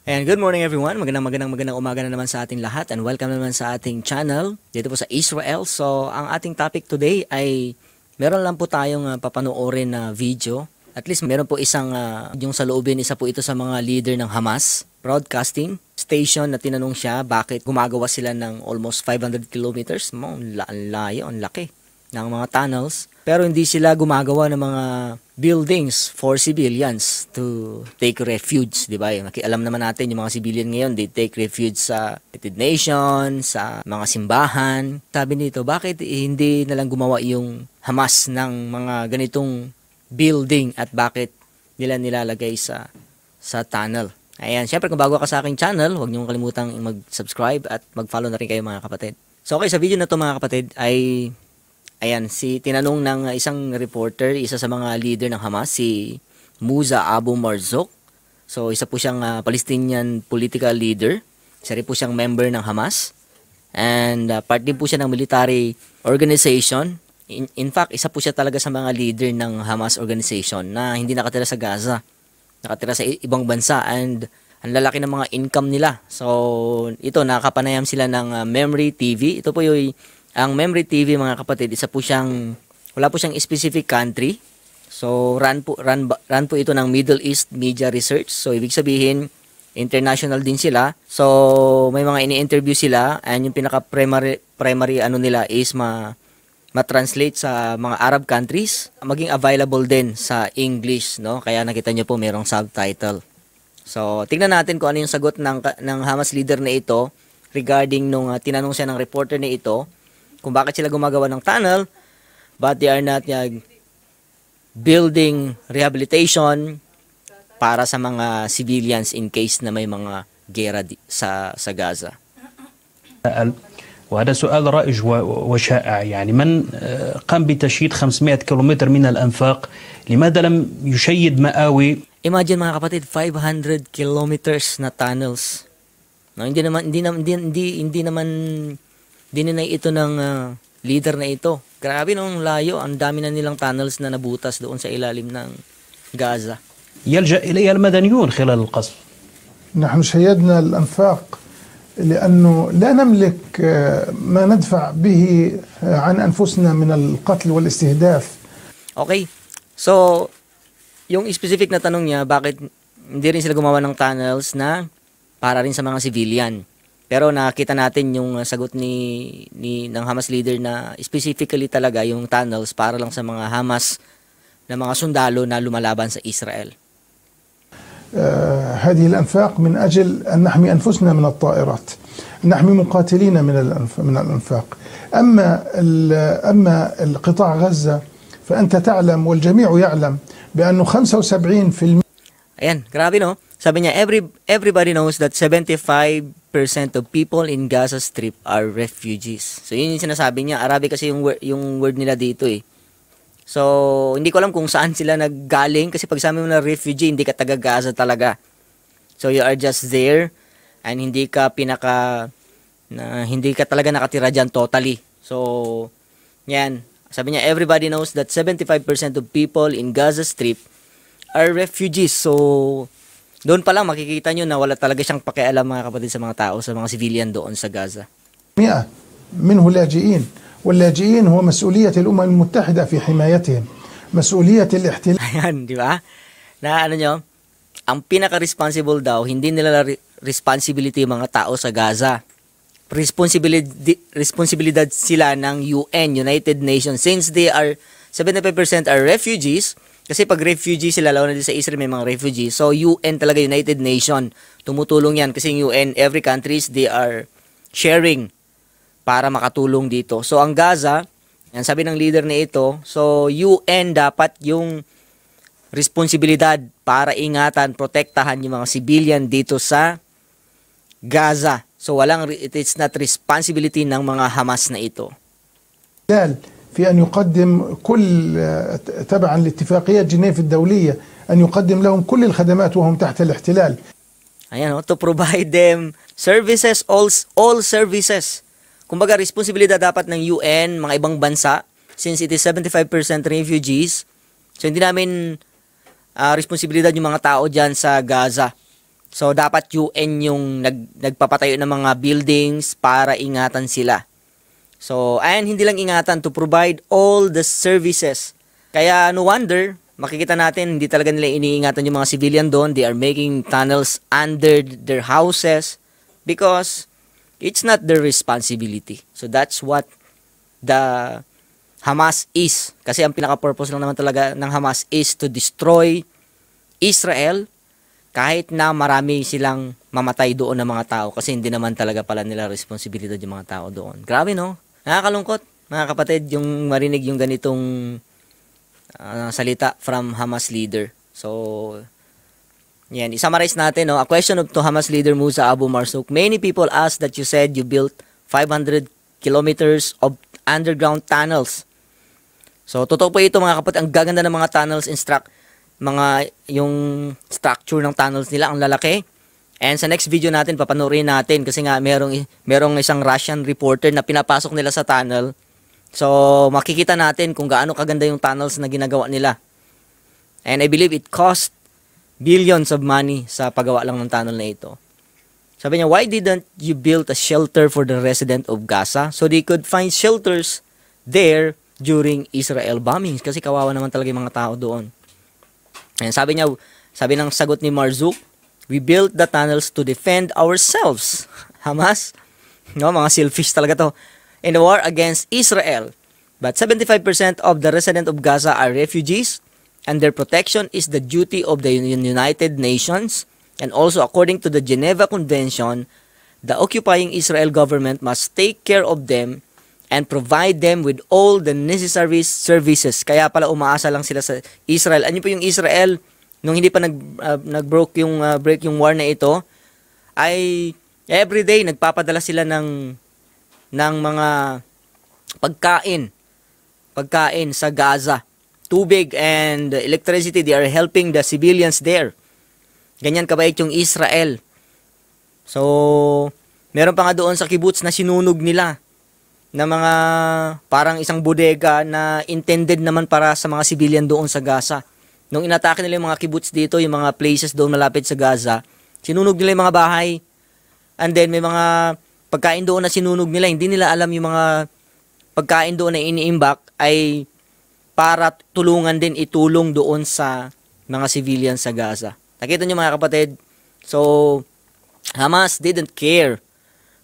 And good morning everyone. Magandang umaga na naman sa ating lahat and welcome naman sa ating channel dito po sa Israel. So, ang ating topic today ay meron lang po tayong papanoorin na video. At least meron po isang yung sa loobin, isa po ito sa mga leader ng Hamas broadcasting station na tinanong siya bakit gumagawa sila ng almost 500 kilometers. Ang layo, ang laki ng mga tunnels. Pero hindi sila gumagawa ng mga buildings for civilians to take refuge, di ba? Alam naman natin yung mga civilian ngayon, they take refuge sa United Nations, sa mga simbahan. Sabi nito, bakit hindi nalang gumawa yung Hamas ng mga ganitong building at bakit nila nilalagay sa tunnel? Ayan, syempre kung bago ka sa aking channel, huwag niyong kalimutang mag-subscribe at mag-follow na rin kayo mga kapatid. So okay, sa video na to mga kapatid ay ayan, tinanong ng isang reporter, isa sa mga leader ng Hamas, si Musa Abu Marzouk. So, isa po siyang Palestinian political leader. Isa rin po siyang member ng Hamas. And part din po siya ng military organization. In fact, isa po siya talaga sa mga leader ng Hamas organization na hindi nakatira sa Gaza. Nakatira sa ibang bansa and ang lalaki ng mga income nila. So, ito, nakapanayam sila ng Memory TV. Ito po yung ang Memory TV mga kapatid, wala po siyang specific country. So run po ito ng Middle East Media Research. So ibig sabihin international din sila. So may mga ini-interview sila and yung pinaka primary ano nila is ma-translate sa mga Arab countries, maging available din sa English, no? Kaya nakita niyo po merong subtitle. So tingnan natin kung ano yung sagot ng Hamas leader na ito regarding nung tinanong siya ng reporter na ito kung bakit sila gumagawa ng tunnel, but they are not building rehabilitation para sa mga civilians in case na may mga gera sa Gaza. وهذا سؤال رائج وشائع يعني من قام بتشييد 500 كيلومتر من الأنفاق لماذا لم يشيد مآوي. Imagine mga kapatid, 500 kilometers na tunnels. No, hindi na ito ng leader na ito. Grabe nung layo, ang dami na nilang tunnels na nabutas doon sa ilalim ng Gaza. يلجأ إليها المدنيون خلال القصف. نحن شيدنا الأنفاق لأنه لا نملك ما ندفع به عن أنفسنا من القتل والاستهداف. Okay. So, yung specific na tanong niya, bakit hindi rin sila gumawa ng tunnels na para rin sa mga civilian? Pero nakita natin yung sagot ng Hamas leader na specifically talaga yung tunnels para lang sa mga Hamas na mga sundalo na lumalaban sa Israel. هذه الأنفاق من أجل أن نحمي أنفسنا من الطائرات، نحمي مقاتلين من الأنفاق. أما القطاع غزة فأنت تعلم والجميع يعلم بأنه 75%. Ayan, grabe no? Sabi niya, everybody knows that 75% of people in Gaza Strip are refugees. So, yun yung sinasabi niya. Arabic kasi yung word nila dito eh. So, hindi ko alam kung saan sila naggaling kasi pag sabi mo na refugee, hindi ka taga Gaza talaga. So, you are just there and hindi ka talaga nakatira dyan totally. So, yan. Sabi niya, everybody knows that 75% of people in Gaza Strip are refugees. So, doon pa lang makikita nyo na wala talaga siyang pakialam mga kapatid sa mga tao, sa mga civilian doon sa Gaza. 100 منه لاجئين واللاجئين هو مسؤولية الأمم المتحدة في حمايتهم مسؤولية الاحتلال. Ayan, di ba? Na ano nyo, ang pinaka-responsible daw, hindi nila responsibility yung mga tao sa Gaza. Responsibilidad sila ng UN, United Nations, since they are 75% are refugees. Kasi pag refugee sila, lalo na din sa Israel may mga refugees. So, UN talaga, United Nation. Tumutulong yan kasi yung UN, every countries, they are sharing para makatulong dito. So, ang Gaza, yan sabi ng leader na ito, so, UN dapat yung responsibilidad para ingatan, protektahan yung mga civilian dito sa Gaza. So, it's not responsibility ng mga Hamas na ito. في أن يقدم كل تبعا لاتفاقية جنيف الدولية أن يقدم لهم كل الخدمات وهم تحت الاحتلال. Ayan, to provide them services, all services. Kumbaga, responsibilidad dapat ng UN, mga ibang bansa, since it is 75% refugees. So, hindi namin responsibilidad yung mga tao dyan sa Gaza. So, dapat UN yung nagpapatayo ng mga buildings para ingatan sila. So, and hindi lang ingatan, to provide all the services. Kaya no wonder, makikita natin, hindi talaga nila iniingatan yung mga civilian doon. They are making tunnels under their houses because it's not their responsibility. So, that's what the Hamas is. Kasi ang pinaka-purpose lang naman talaga ng Hamas is to destroy Israel kahit na marami silang mamatay doon ng mga tao kasi hindi naman talaga pala nila responsibilidad yung mga tao doon. Grabe, no? Nakakalungkot, mga kapatid, yung marinig yung ganitong salita from Hamas leader. So, yan. I-summarize natin, no? A question to Hamas leader Musa Abu Marzouk. Many people ask that you said you built 500 kilometers of underground tunnels. So, totoo po ito, mga kapatid. Ang gaganda ng mga tunnels yung structure ng tunnels nila, ang lalaki. And sa next video natin, papanoorin natin kasi nga merong isang Russian reporter na pinapasok nila sa tunnel. So, makikita natin kung gaano kaganda yung tunnels na ginagawa nila. And I believe it cost billions of money sa paggawa lang ng tunnel na ito. Sabi niya, why didn't you build a shelter for the resident of Gaza so they could find shelters there during Israel bombings? Kasi kawawa naman talaga yung mga tao doon. And sabi ng sagot ni Marzouk, we built the tunnels to defend ourselves. Hamas, no, mga selfish talaga to. In the war against Israel. But 75% of the residents of Gaza are refugees, and their protection is the duty of the United Nations. And also, according to the Geneva Convention, the occupying Israel government must take care of them and provide them with all the necessary services. Kaya pala umaasa lang sila sa Israel. Ano po yung Israel? Nung hindi pa break yung war na ito, ay everyday nagpapadala sila ng mga pagkain sa Gaza. Tubig and electricity, they are helping the civilians there. Ganyan kabait yung Israel. So, meron pa nga doon sa kibbutz na sinunog nila na mga parang isang bodega na intended naman para sa mga civilian doon sa Gaza. Nung inatake nila yung mga kibbutz dito, yung mga places doon malapit sa Gaza, sinunog nila yung mga bahay. And then may mga pagkain doon na sinunog nila. Hindi nila alam yung mga pagkain doon na iniimbak ay para itulong doon sa mga civilians sa Gaza. Nakita nyo, mga kapatid? So, Hamas didn't care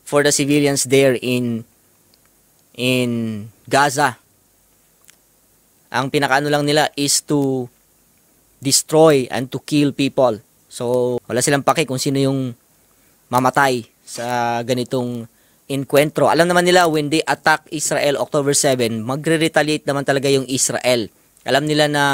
for the civilians there in Gaza. Ang pinakaano lang nila is to destroy and to kill people. So, wala silang pake kung sino yung mamatay sa ganitong enkwentro. Alam naman nila, when they attack Israel October 7, magre-retaliate naman talaga yung Israel. Alam nila na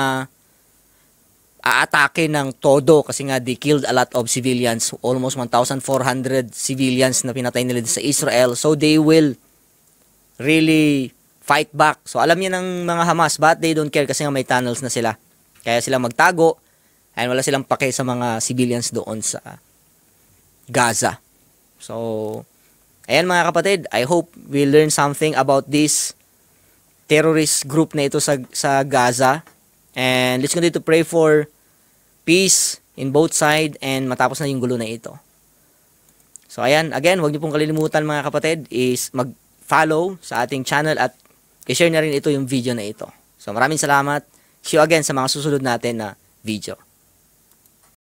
aatake ng todo kasi nga they killed a lot of civilians. Almost 1,400 civilians na pinatay nila sa Israel. So, they will really fight back. So, alam niya ng mga Hamas, but they don't care kasi nga may tunnels na sila. Kaya sila magtago and wala silang pake sa mga civilians doon sa Gaza. So, ayan, mga kapatid, I hope we learn something about this terrorist group na ito sa Gaza. And let's continue to pray for peace in both sides and matapos na yung gulo na ito. So, ayan, again, huwag niyo pong kalilimutan, mga kapatid, is mag-follow sa ating channel at i-share na rin ito yung video na ito. So, maraming salamat. See you again sa mga susunod natin na video.